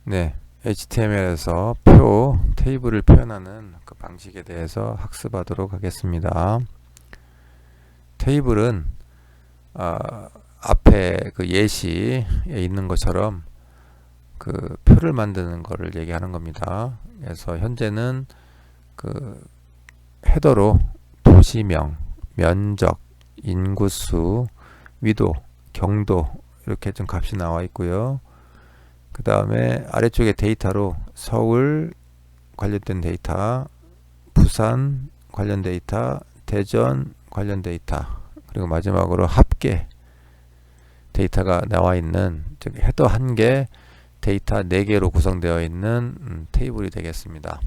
네, HTML에서 표, 테이블을 표현하는 그 방식에 대해서 학습하도록 하겠습니다. 테이블은 앞에 그 예시에 있는 것처럼 그 표를 만드는 것을 얘기하는 겁니다. 그래서 현재는 그 헤더로 도시명, 면적, 인구수, 위도, 경도 이렇게 좀 값이 나와 있고요. 그 다음에 아래쪽에 데이터로 서울 관련된 데이터, 부산 관련 데이터, 대전 관련 데이터, 그리고 마지막으로 합계 데이터가 나와 있는, 즉 헤더 1개, 데이터 4개로 구성되어 있는 테이블이 되겠습니다.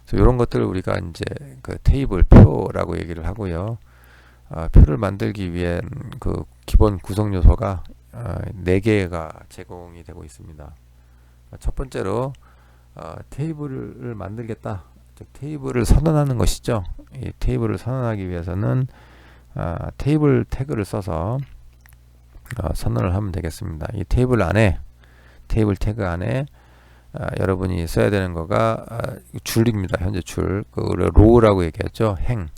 그래서 이런 것들을 우리가 이제 그 테이블 표라고 얘기를 하고요. 표를 만들기 위한 그 기본 구성 요소가 4개가 제공이 되고 있습니다. 첫 번째로 테이블을 만들겠다, 즉 테이블을 선언하는 것이죠. 이 테이블을 선언하기 위해서는 테이블 태그를 써서 선언을 하면 되겠습니다. 이 테이블 안에, 테이블 태그 안에 여러분이 써야 되는 거가 줄입니다. 현재 줄, 그 로우라고 얘기했죠. 행.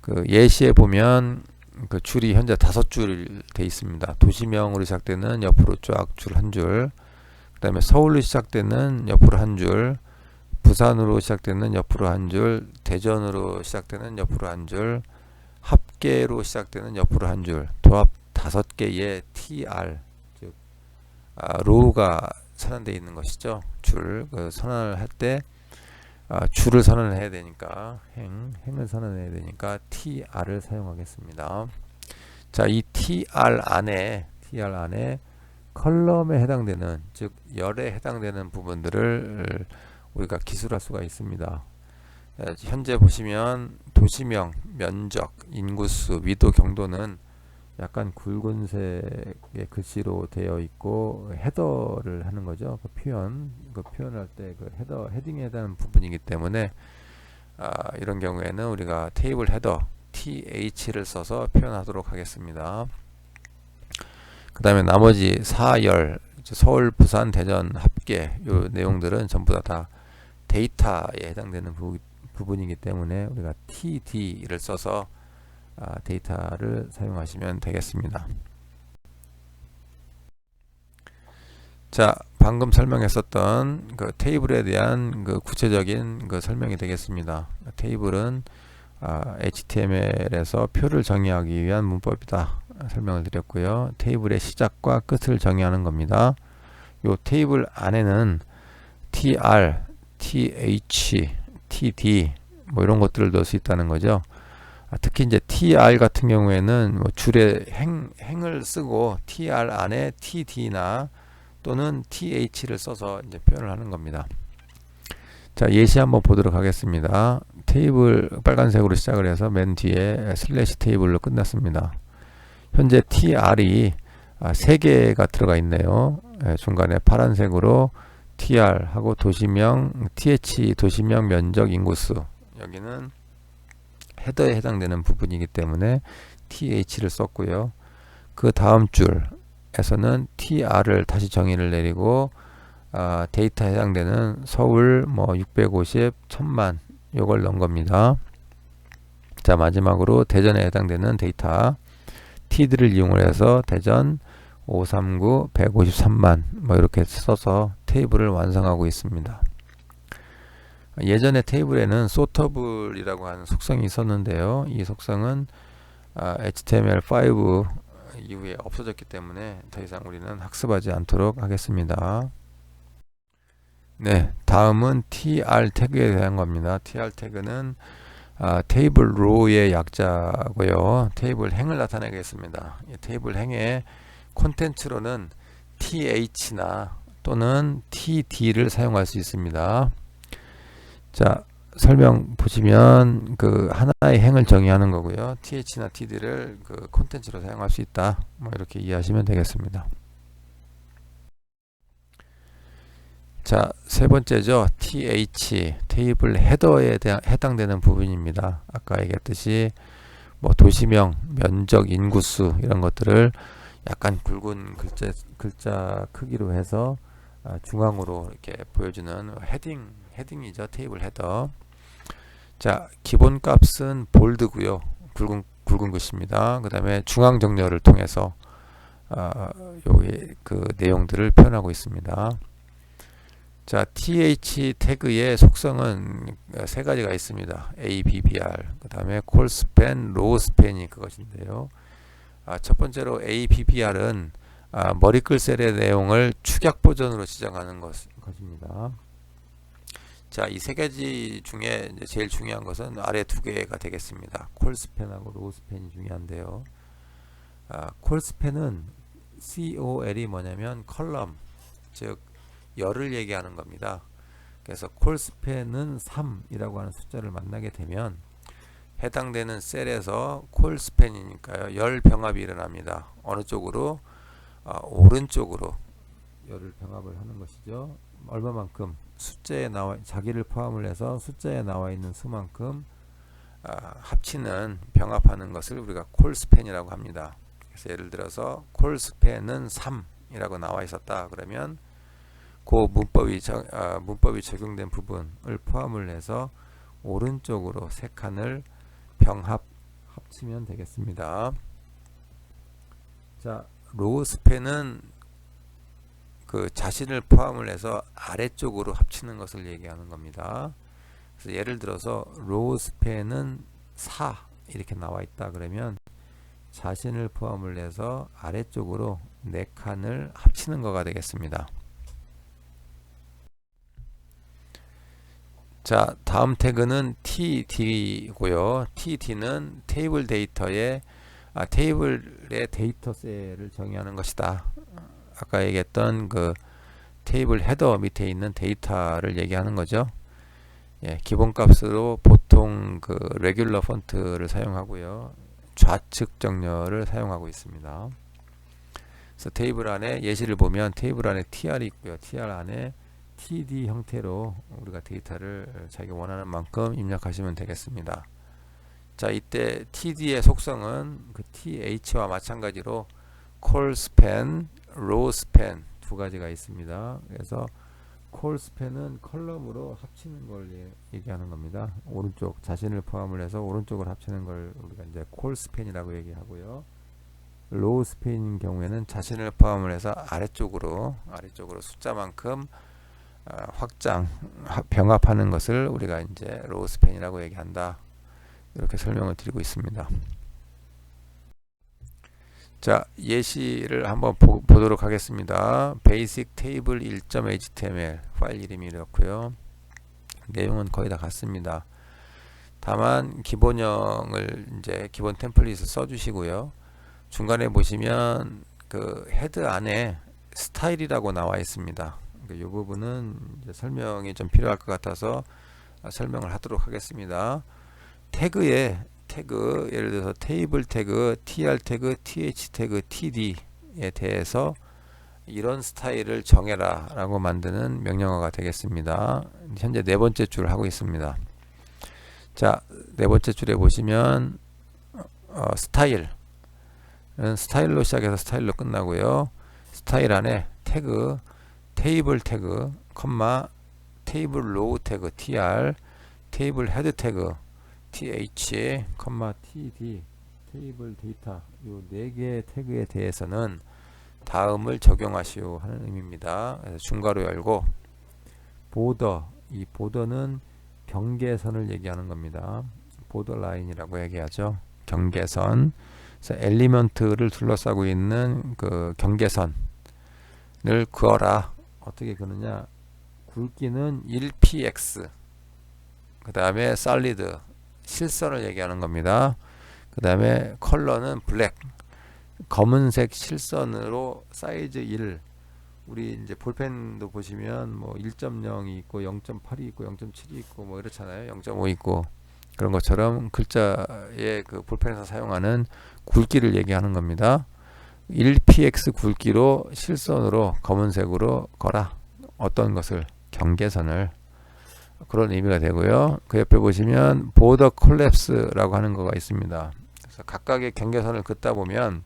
그 예시에 보면 그 줄이 현재 5줄 돼 있습니다. 도시명으로 시작되는 옆으로 쫙 줄 한 줄, 그 다음에 서울로 시작되는 옆으로 한 줄, 부산으로 시작되는 옆으로 한 줄, 대전으로 시작되는 옆으로 한 줄, 합계로 시작되는 옆으로 한 줄, 도합 5개의 TR, 즉 로우가 선언되어 있는 것이죠. 줄, 그 선언을 할 때 줄을 선언을 해야 되니까 행을 선언해야 되니까 TR을 사용하겠습니다. 자, 이 TR 안에 컬럼에 해당되는, 즉 열에 해당되는 부분들을 우리가 기술할 수가 있습니다. 현재 보시면 도시명, 면적, 인구수, 위도, 경도는 약간 굵은색의 글씨로 되어 있고 헤더를 하는 거죠. 그 표현을 할 때 그 헤딩에 해당하는 부분이기 때문에 이런 경우에는 우리가 테이블 헤더 TH를 써서 표현하도록 하겠습니다. 그 다음에 나머지 사열, 서울, 부산, 대전 합계 요 내용들은 전부 다 데이터에 해당되는 부분이기 때문에 우리가 TD를 써서 데이터를 사용하시면 되겠습니다. 자, 방금 설명했었던 그 테이블에 대한 그 구체적인 그 설명이 되겠습니다. 테이블은 HTML에서 표를 정의하기 위한 문법이다 설명을 드렸고요. 테이블의 시작과 끝을 정의하는 겁니다. 요 테이블 안에는 TR, TH, TD 뭐 이런 것들을 넣을 수 있다는 거죠. 특히 이제 TR 같은 경우에는 뭐 줄에 행을 쓰고 TR 안에 TD나 또는 TH를 써서 이제 표현을 하는 겁니다. 자, 예시 한번 보도록 하겠습니다. 테이블 빨간색으로 시작을 해서 맨 뒤에 슬래시 테이블로 끝났습니다. 현재 TR이 3개가 들어가 있네요. 중간에 파란색으로 TR 하고 도시명, TH 도시명, 면적, 인구수, 여기는 헤더에 해당되는 부분이기 때문에 TH를 썼고요. 그 다음 줄에서는 TR을 다시 정의를 내리고 데이터에 해당되는 서울 뭐 650, 1000만 요걸 넣은 겁니다. 자, 마지막으로 대전에 해당되는 데이터 TD를 이용해서 대전 539, 153만 뭐 이렇게 써서 테이블을 완성하고 있습니다. 예전에 테이블에는 소터블이라고 하는 속성이 있었는데요. 이 속성은 HTML5 이후에 없어졌기 때문에 더 이상 우리는 학습하지 않도록 하겠습니다. 네, 다음은 TR 태그에 대한 겁니다. TR 태그는 테이블 로우의 약자고요. 테이블 행을 나타내겠습니다. 이 테이블 행의 콘텐츠로는 TH나 또는 TD를 사용할 수 있습니다. 자, 설명 보시면 그 하나의 행을 정의하는 거고요. TH나 TD를 그 콘텐츠로 사용할 수 있다. 뭐 이렇게 이해하시면 되겠습니다. 자, 세 번째죠. TH, 테이블 헤더에 해당되는 부분입니다. 아까 얘기했듯이 뭐 도시명, 면적, 인구수 이런 것들을 약간 굵은 글자 크기로 해서 중앙으로 이렇게 보여주는 헤딩이죠. 테이블 헤더. 자, 기본 값은 볼드고요. 굵은 글씨입니다. 그 다음에 중앙 정렬을 통해서 여기 그 내용들을 표현하고 있습니다. 자, th 태그의 속성은 세 가지가 있습니다. ABBR, 그 다음에 콜스팬, 로우스팬이 그것인데요. 첫 번째로 ABBR은 머리글 셀의 내용을 축약 버전으로 지정하는 것입니다. 자, 이 세 가지 중에 이제 제일 중요한 것은 아래 두 개가 되겠습니다. 콜스팬하고 로우스팬이 중요한데요. 콜스팬은 COL이 뭐냐면 컬럼, 즉 열을 얘기하는 겁니다. 그래서 콜스팬은 3이라고 하는 숫자를 만나게 되면 해당되는 셀에서 콜스팬이니까요. 열 병합이 일어납니다. 어느 쪽으로? 오른쪽으로 열을 병합을 하는 것이죠. 얼마만큼? 숫자에 자기를 포함을 해서 숫자에 나와 있는 수만큼 합치는 병합하는 것을 우리가 콜스팬이라고 합니다. 그래서 예를 들어서 콜스팬은 3이라고 나와 있었다. 그러면 그 문법이 적용된 부분을 포함을 해서 오른쪽으로 세 칸을 합치면 되겠습니다. 자, 로우스팬은 그 자신을 포함을 해서 아래쪽으로 합치는 것을 얘기하는 겁니다. 그래서 예를 들어서 로우스팬은 4 이렇게 나와 있다 그러면 자신을 포함을 해서 아래쪽으로 4칸을 합치는 거가 되겠습니다. 자, 다음 태그는 td고요. td는 테이블 데이터의 테이블의 데이터 셀을 정의하는 것이다. 아까 얘기했던 그 테이블 헤더 밑에 있는 데이터를 얘기하는 거죠. 예, 기본 값으로 보통 그 레귤러 폰트를 사용하고요. 좌측 정렬을 사용하고 있습니다. 그래서 테이블 안에 예시를 보면 테이블 안에 tr이 있고요. tr 안에 td 형태로 우리가 데이터를 자기가 원하는 만큼 입력하시면 되겠습니다. 자, 이때 td의 속성은 그 th와 마찬가지로 콜스팬, 로우스팬 두 가지가 있습니다. 그래서 콜스팬은 컬럼으로 합치는 걸 얘기하는 겁니다. 오른쪽 자신을 포함을 해서 오른쪽을 합치는 걸 우리가 이제 콜스팬이라고 얘기하고요. 로우스팬인 경우에는 자신을 포함을 해서 아래쪽으로 숫자만큼 병합하는 것을 우리가 이제 로우스팬이라고 얘기한다. 이렇게 설명을 드리고 있습니다. 자, 예시를 한번 보도록 하겠습니다. basic table 1.html 파일 이름이 이렇고요. 내용은 거의 다 같습니다. 다만 기본형을 이제 기본 템플릿을 써주시고요. 중간에 보시면 그 헤드 안에 스타일이라고 나와 있습니다. 이 부분은 이제 설명이 좀 필요할 것 같아서 설명을 하도록 하겠습니다. 태그 예를 들어서 테이블 태그, tr 태그, th 태그, td에 대해서 이런 스타일을 정해라 라고 만드는 명령어가 되겠습니다. 현재 네 번째 줄을 하고 있습니다. 자, 네 번째 줄에 보시면 스타일은 스타일로 시작해서 스타일로 끝나고요. 스타일 안에 태그, 테이블 태그, 테이블 로우 태그, tr, 테이블 헤드 태그, th, td, 테이블 데이터 이 네 개의 태그에 대해서는 다음을 적용하시오 하는 의미입니다. 그래서 중괄호 열고 보더, 이 보더는 경계선을 얘기하는 겁니다. 보더 라인이라고 얘기하죠. 경계선. 그래서 엘리먼트를 둘러싸고 있는 그 경계선을 그어라. 어떻게 그느냐? 굵기는 1px. 그 다음에 solid 실선을 얘기하는 겁니다. 그 다음에 컬러는 블랙, 검은색 실선으로 사이즈 1. 우리 이제 볼펜도 보시면 뭐 1.0이 있고 0.8이 있고 0.7이 있고 뭐 이렇잖아요. 0.5 있고 그런 것처럼 글자의 그 볼펜에서 사용하는 굵기를 얘기하는 겁니다. 1px 굵기로 실선으로 검은색으로 거라. 어떤 것을? 경계선을. 그런 의미가 되고요. 그 옆에 보시면 보더 콜랩스라고 하는 거가 있습니다. 그래서 각각의 경계선을 긋다 보면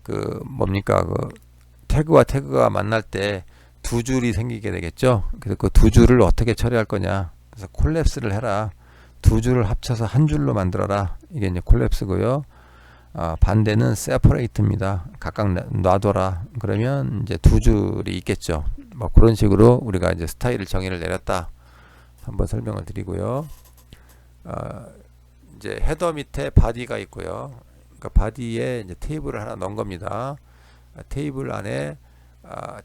그 뭡니까? 그 태그와 태그가 만날 때 두 줄이 생기게 되겠죠. 그래서 그 두 줄을 어떻게 처리할 거냐. 그래서 콜랩스를 해라. 두 줄을 합쳐서 한 줄로 만들어라. 이게 이제 콜랩스고요. 반대는 separate입니다. 각각 놔둬라. 그러면 이제 두 줄이 있겠죠. 뭐 그런 식으로 우리가 이제 스타일을 정의를 내렸다. 한번 설명을 드리고요. 이제 헤더 밑에 바디가 있고요. 그러니까 바디에 이제 테이블을 하나 넣은 겁니다. 테이블 안에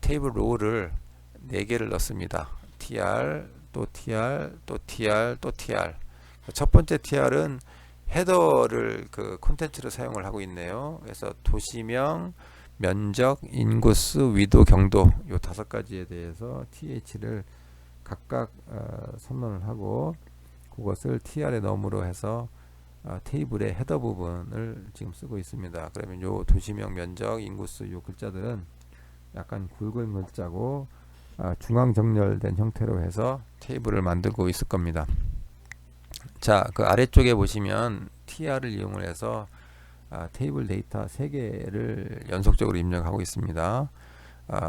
테이블 로우를 4개를 넣습니다. tr 또 tr 또 tr 또 tr. 첫 번째 tr은 헤더를 그 콘텐츠로 사용을 하고 있네요. 그래서 도시명, 면적, 인구수, 위도, 경도 요 5가지에 대해서 th를 각각 선언을 하고 그것을 tr에 넣음으로 해서 테이블의 헤더 부분을 지금 쓰고 있습니다. 그러면 요 도시명, 면적, 인구수 요 글자들은 약간 굵은 글자고 중앙 정렬된 형태로 해서 테이블을 만들고 있을 겁니다. 자, 그 아래쪽에 보시면 tr을 이용을 해서 테이블 데이터 3개를 연속적으로 입력하고 있습니다.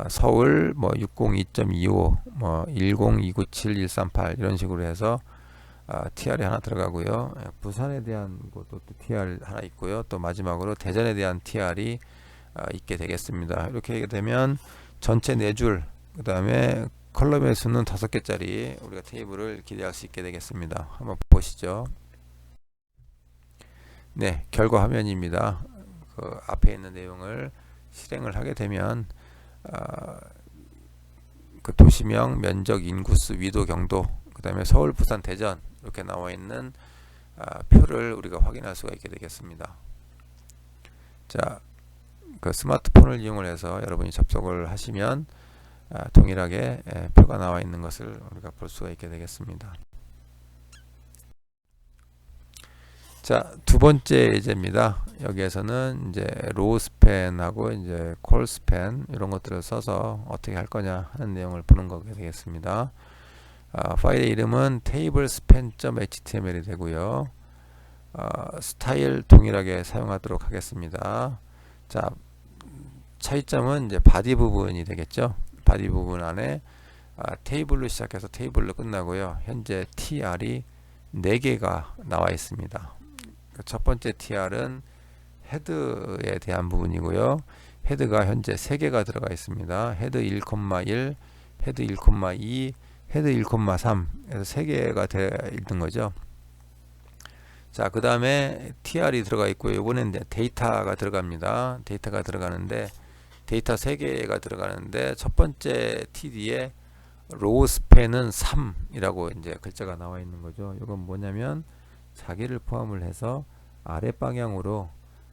서울 뭐 602.25 뭐 10297.138 이런 식으로 해서 tr이 하나 들어가고요. 부산에 대한 것도 또 tr 하나 있고요. 또 마지막으로 대전에 대한 tr이 있게 되겠습니다. 이렇게 하게 되면 전체 4줄 그 다음에 컬럼의 수는 5개짜리 우리가 테이블을 기대할 수 있게 되겠습니다. 한번 보시죠. 네, 결과 화면입니다. 그 앞에 있는 내용을 실행을 하게 되면 그 도시명, 면적, 인구수, 위도, 경도 그 다음에 서울, 부산, 대전 이렇게 나와 있는 표를 우리가 확인할 수가 있게 되겠습니다. 자, 그 스마트폰을 이용을 해서 여러분이 접속을 하시면 동일하게 표가 나와 있는 것을 우리가 볼 수가 있게 되겠습니다. 자, 두 번째 예제입니다. 여기에서는 이제 로우 스팬하고 이제 콜 스팬 이런 것들을 써서 어떻게 할 거냐 하는 내용을 보는 거게 되겠습니다. 파일의 이름은 tablespan.html이 되고요. 스타일 동일하게 사용하도록 하겠습니다. 자, 차이점은 이제 바디 부분이 되겠죠. 바디 부분 안에 테이블로 시작해서 테이블로 끝나고요. 현재 tr이 4개가 나와 있습니다. 첫 번째 tr은 헤드에 대한 부분이고요. 헤드가 현재 3개가 들어가 있습니다. 헤드 1,1, 헤드 1,2, 헤드 1,3 그래서 3개가 되어 있는 거죠. 자, 그 다음에 tr이 들어가 있고요. 이번엔 데이터가 들어갑니다. 데이터가 들어가는데 데이터 3개가 들어가는데 첫 번째 td에 로우 스팬은 3이라고 이제 글자가 나와 있는 거죠. 이건 뭐냐면 자기를 포함을 해서 아래 방향으로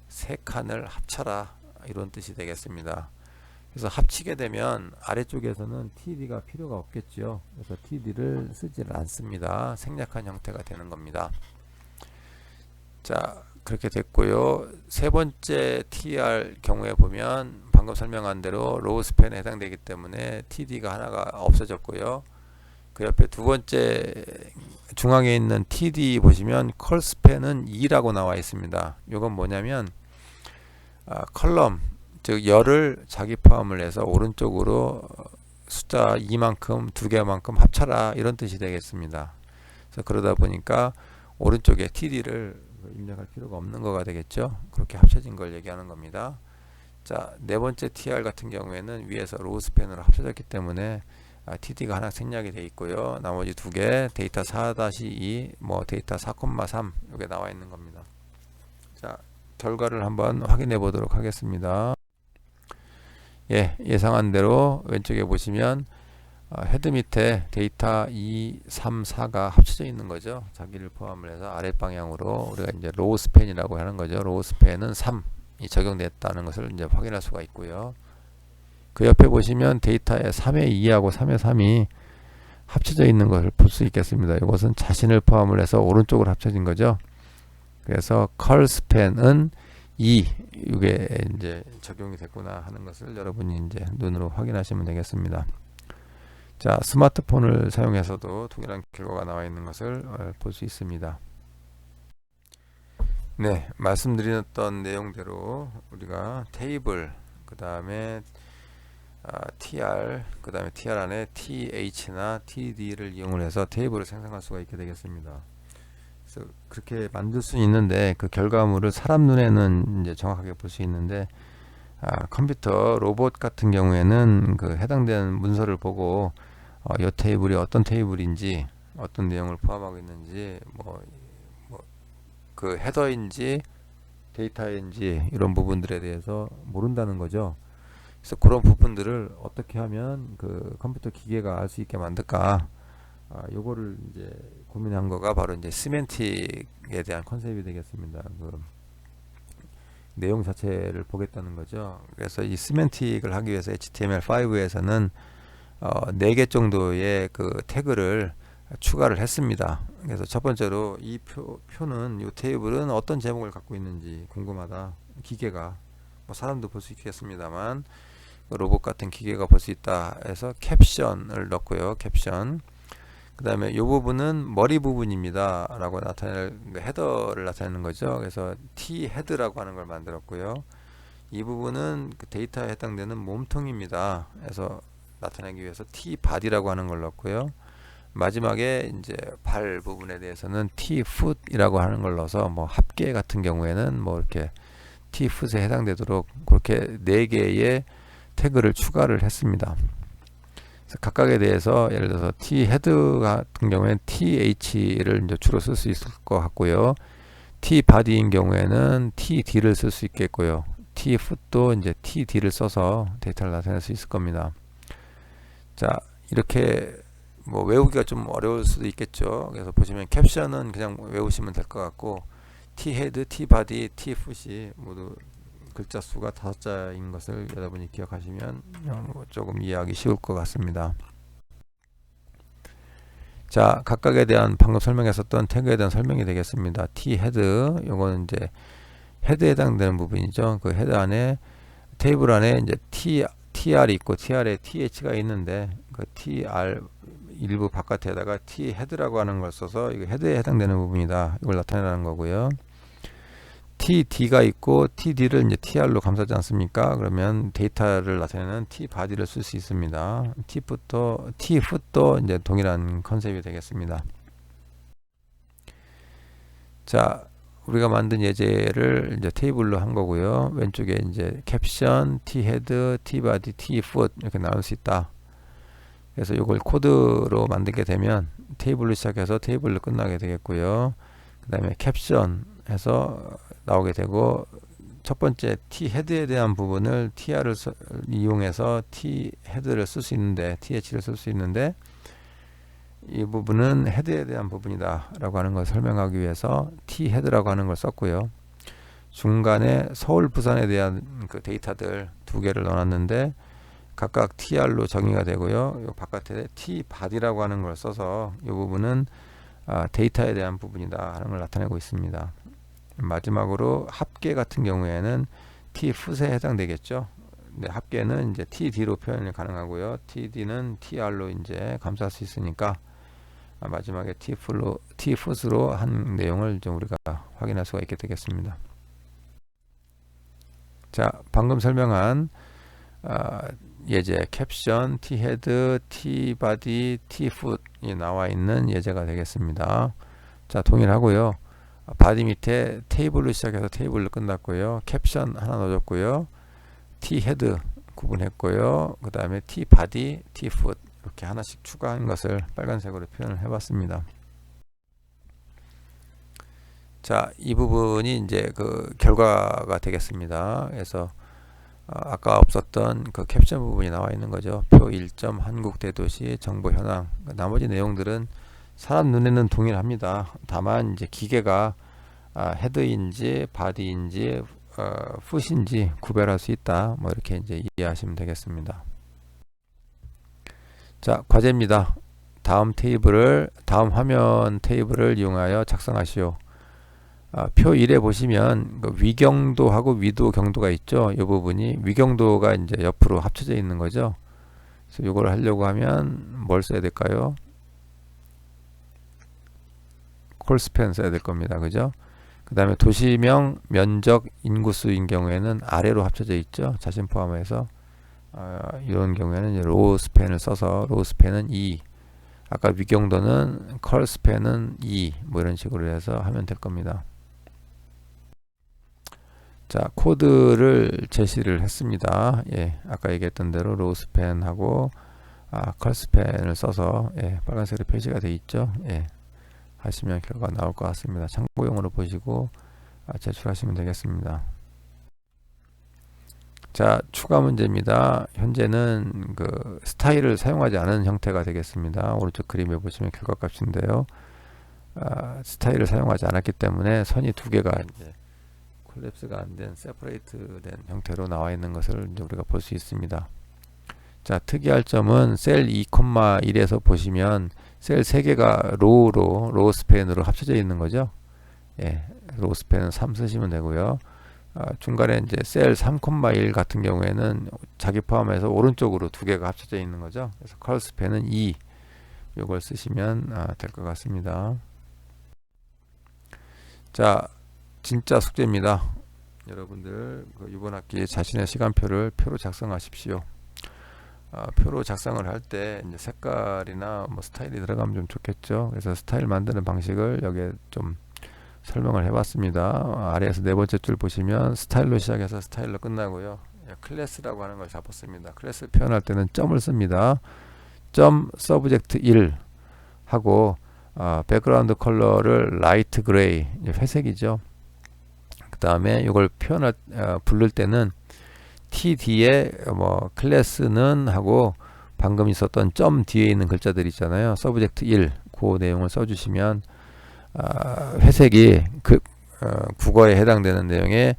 3칸을 합쳐라 이런 뜻이 되겠습니다. 그래서 합치게 되면 아래쪽에서는 td가 필요가 없겠죠. 그래서 td를 쓰지를 않습니다. 생략한 형태가 되는 겁니다. 자, 그렇게 됐고요. 세 번째 tr 경우에 보면 방금 설명한 대로 로우 스팬에 해당되기 때문에 td가 하나가 없어졌고요. 그 옆에 두 번째 중앙에 있는 td 보시면 컬 스팬은 2라고 나와 있습니다. 이건 뭐냐면 컬럼 즉 열을 자기 포함을 해서 오른쪽으로 숫자 2만큼 2개만큼 합쳐라 이런 뜻이 되겠습니다. 그래서 그러다 보니까 오른쪽에 td를 입력할 필요가 없는 거가 되겠죠. 그렇게 합쳐진 걸 얘기하는 겁니다. 자, 네 번째 tr 같은 경우에는 위에서 로우 스팬으로 합쳐졌기 때문에 td가 하나 생략이 되어 있고요. 나머지 2개 데이터 4-2 뭐 데이터 4,3 이게 나와 있는 겁니다. 자, 결과를 한번 확인해 보도록 하겠습니다. 예, 예상한 대로 왼쪽에 보시면 헤드 밑에 데이터 2, 3, 4가 합쳐져 있는 거죠. 자기를 포함을 해서 아래 방향으로 우리가 이제 로우 스팬이라고 하는 거죠. 로우 스팬은 3이 적용됐다는 것을 이제 확인할 수가 있고요. 그 옆에 보시면 데이터의 3의 2하고 3의 3이 합쳐져 있는 것을 볼 수 있겠습니다. 이것은 자신을 포함을 해서 오른쪽으로 합쳐진 거죠. 그래서 컬 스팬은 2 이게 이제 적용이 됐구나 하는 것을 여러분이 이제 눈으로 확인하시면 되겠습니다. 자, 스마트폰을 사용해서도 동일한 결과가 나와 있는 것을 볼 수 있습니다. 네, 말씀드렸던 내용대로 우리가 테이블 그 다음에 tr 그 다음에 tr 안에 th나 td를 이용을 해서 테이블을 생성할 수가 있게 되겠습니다. 그래서 그렇게 만들 수 있는데 그 결과물을 사람 눈에는 이제 정확하게 볼 수 있는데 컴퓨터 로봇 같은 경우에는 그 해당되는 문서를 보고 이 테이블이 어떤 테이블인지 어떤 내용을 포함하고 있는지 그 헤더인지 데이터인지 이런 부분들에 대해서 모른다는 거죠. 그래서 그런 부분들을 어떻게 하면 그 컴퓨터 기계가 알 수 있게 만들까? 요거를 이제 고민한 거가 바로 이제 시멘틱에 대한 컨셉이 되겠습니다. 그 내용 자체를 보겠다는 거죠. 그래서 이 시멘틱을 하기 위해서 HTML5에서는 4개 정도의 그 태그를 추가를 했습니다. 그래서 첫 번째로 이 표는 이 테이블은 어떤 제목을 갖고 있는지 궁금하다. 기계가 사람도 볼 수 있겠습니다만 로봇 같은 기계가 볼 수 있다 해서 캡션을 넣고요. 캡션. 그 다음에 이 부분은 머리 부분입니다 라고 나타낼 헤더를 나타내는 거죠. 그래서 T 헤드라고 하는 걸 만들었고요. 이 부분은 그 데이터에 해당되는 몸통입니다. 그래서 나타내기 위해서 T 바디라고 하는 걸 넣었고요. 마지막에 이제 발 부분에 대해서는 T 풋이라고 하는 걸 넣어서 합계 같은 경우에는 이렇게 T 풋에 해당되도록 그렇게 4개의 태그를 추가를 했습니다. 그래서 각각에 대해서 예를 들어서 T 헤드 같은 경우에는 TH를 이제 주로 쓸 수 있을 것 같고요. T 바디인 경우에는 TD를 쓸 수 있겠고요. T 풋도 이제 TD를 써서 데이터를 나타낼 수 있을 겁니다. 자, 이렇게 외우기가 좀 어려울 수도 있겠죠. 그래서 보시면 캡션은 그냥 외우시면 될 것 같고 T 헤드, T 바디, T 풋이 모두 글자 수가 5자인 것을 여러분이 기억하시면 조금 이해하기 쉬울 것 같습니다. 자, 각각에 대한 방금 설명했었던 태그에 대한 설명이 되겠습니다. T 헤드, 요거는 이제 헤드에 해당되는 부분이죠. 그 헤드 안에 테이블 안에 이제 TR이 있고 TR에 TH가 있는데 그 TR 일부 바깥에다가 T 헤드라고 하는 걸 써서 이거 헤드에 해당되는 부분이다. 이걸 나타내라는 거고요. TD가 있고 TD를 이제 TR로 감싸지 않습니까? 그러면 데이터를 나타내는 T 바디를 쓸 수 있습니다. T 풋도 이제 동일한 컨셉이 되겠습니다. 자, 우리가 만든 예제를 이제 테이블로 한 거고요. 왼쪽에 이제 캡션, T 헤드, T 바디, T 풋 이렇게 나올 수 있다. 그래서 이걸 코드로 만들게 되면 테이블로 시작해서 테이블로 끝나게 되겠고요. 그 다음에 캡션 해서 나오게 되고 첫 번째 T 헤드에 대한 부분을 TR을 이용해서 T 헤드를 쓸 수 있는데 TH를 쓸 수 있는데 이 부분은 헤드에 대한 부분이다 라고 하는 걸 설명하기 위해서 T 헤드라고 하는 걸 썼고요. 중간에 서울 부산에 대한 그 데이터들 2개를 넣어놨는데 각각 TR로 정의가 되고요. 요 바깥에 T 바디라고 하는 걸 써서 이 부분은 데이터에 대한 부분이다 하는 걸 나타내고 있습니다. 마지막으로 합계 같은 경우에는 T 풋에 해당되겠죠. 네, 합계는 이제 TD로 표현이 가능하고요. TD는 TR로 이제 감쌀 수 있으니까 마지막에 T 풋으로 한 내용을 좀 우리가 확인할 수가 있게 되겠습니다. 자, 방금 설명한 예제 캡션, T 헤드, T 바디, T 풋이 나와 있는 예제가 되겠습니다. 자, 동일하고요. 바디 밑에 테이블로 시작해서 테이블로 끝났고요. 캡션 하나 넣어줬고요. T 헤드 구분했고요. 그 다음에 T 바디, T 풋 이렇게 하나씩 추가한 것을 빨간색으로 표현을 해봤습니다. 자, 이 부분이 이제 그 결과가 되겠습니다. 그래서 아까 없었던 그 캡션 부분이 나와 있는 거죠. 표 1점 한국 대도시 정보 현황. 나머지 내용들은 사람 눈에는 동일합니다. 다만 이제 기계가 헤드인지 바디인지 풋인지 구별할 수 있다. 이렇게 이제 이해하시면 되겠습니다. 자, 과제입니다. 다음 화면 테이블을 이용하여 작성하시오. 표 1에 보시면 위경도하고 위도 경도가 있죠. 이 부분이 위경도가 이제 옆으로 합쳐져 있는 거죠. 그래서 이걸 하려고 하면 뭘 써야 될까요? 콜스펜 써야 될 겁니다. 그죠? 그 다음에 도시명, 면적, 인구수인 경우에는 아래로 합쳐져 있죠. 자신 포함해서. 이런 경우에는 이제 로우 스팬을 써서 로우 스팬은 2, 아까 위경도는 컬 스팬은 2, 뭐 이런 식으로 해서 하면 될 겁니다. 자, 코드를 제시를 했습니다. 예, 아까 얘기했던 대로 로우 스팬하고 컬 스팬을 써서 빨간색으로 표시가 되어 있죠. 예, 하시면 결과가 나올 것 같습니다. 참고용으로 보시고 제출하시면 되겠습니다. 자, 추가 문제입니다. 현재는 그 스타일을 사용하지 않은 형태가 되겠습니다. 오른쪽 그림에 보시면 결과값인데요. 스타일을 사용하지 않았기 때문에 선이 두 개가 이제 콜랩스가 안 된 세퍼레이트 된 형태로 나와 있는 것을 이제 우리가 볼 수 있습니다. 자, 특이할 점은 셀 2,1에서 보시면 셀 3개가 로우 스팬으로 합쳐져 있는 거죠. 예, 로우 스팬은 3 쓰시면 되고요. 중간에 이제 셀 3,1 같은 경우에는 자기 포함해서 오른쪽으로 두 개가 합쳐져 있는 거죠. 그래서 컬 스팬은 2, 요걸 쓰시면 될 것 같습니다. 자, 진짜 숙제입니다. 여러분들 이번 학기 자신의 시간표를 표로 작성하십시오. 표로 작성을 할 때 이제 색깔이나 뭐 스타일이 들어가면 좀 좋겠죠. 그래서 스타일 만드는 방식을 여기에 좀 설명을 해봤습니다. 아래에서 네 번째 줄 보시면 스타일로 시작해서 스타일로 끝나고요. 클래스라고 하는 걸 잡았습니다. 클래스 표현할 때는 점을 씁니다. 점 서브젝트 1 하고 백그라운드 컬러를 라이트 그레이, 회색이죠. 그 다음에 이걸 표현할 부를 때는 t 뒤에 뭐 클래스는 하고 방금 있었던 점 뒤에 있는 글자들 있잖아요. 서브젝트 1, 그 내용을 써주시면 회색이 그 국어에 해당되는 내용에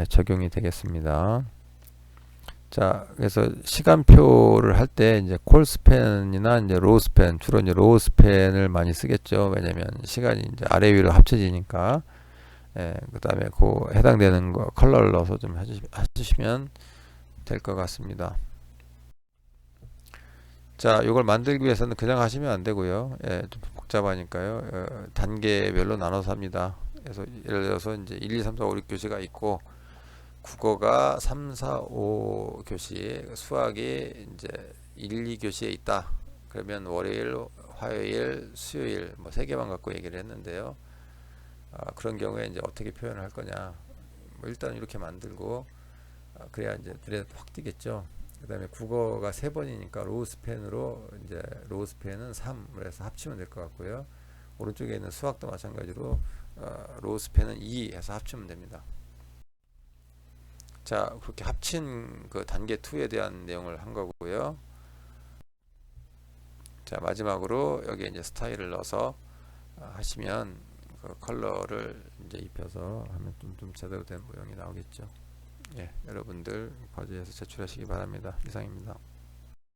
적용이 되겠습니다. 자, 그래서 시간표를 할 때 이제 콜 스팬이나 이제 로우 스팬, 주로 이제 로우 스팬을 많이 쓰겠죠. 왜냐면 시간이 이제 아래 위로 합쳐지니까. 그 다음에 그 해당되는 거 컬러를 넣어서 좀 해주시면 될 것 같습니다. 자, 이걸 만들기 위해서는 그냥 하시면 안 되고요. 좀 복잡하니까요. 단계별로 나눠서 합니다. 그래서 예를 들어서 이제 1, 2, 3, 4, 5, 6 교시가 있고 국어가 3, 4, 5 교시, 수학이 이제 1, 2 교시에 있다. 그러면 월요일, 화요일, 수요일 뭐 3개만 갖고 얘기를 했는데요. 그런 경우에 이제 어떻게 표현을 할 거냐. 뭐 일단 이렇게 만들고 그래야 이제 눈에 확 띄겠죠. 그 다음에 국어가 3번이니까 로우 스팬으로 이제 로우 스팬은 3을 해서 합치면 될 것 같고요. 오른쪽에 있는 수학도 마찬가지로 로우 스팬은 2 해서 합치면 됩니다. 자, 그렇게 합친 그 단계 2에 대한 내용을 한 거고요. 자, 마지막으로 여기 이제 스타일을 넣어서 하시면 그 컬러를 이제 입혀서 하면 좀 제대로 된 모양이 나오겠죠. 예, 여러분들 과제에서 제출하시기 바랍니다. 이상입니다.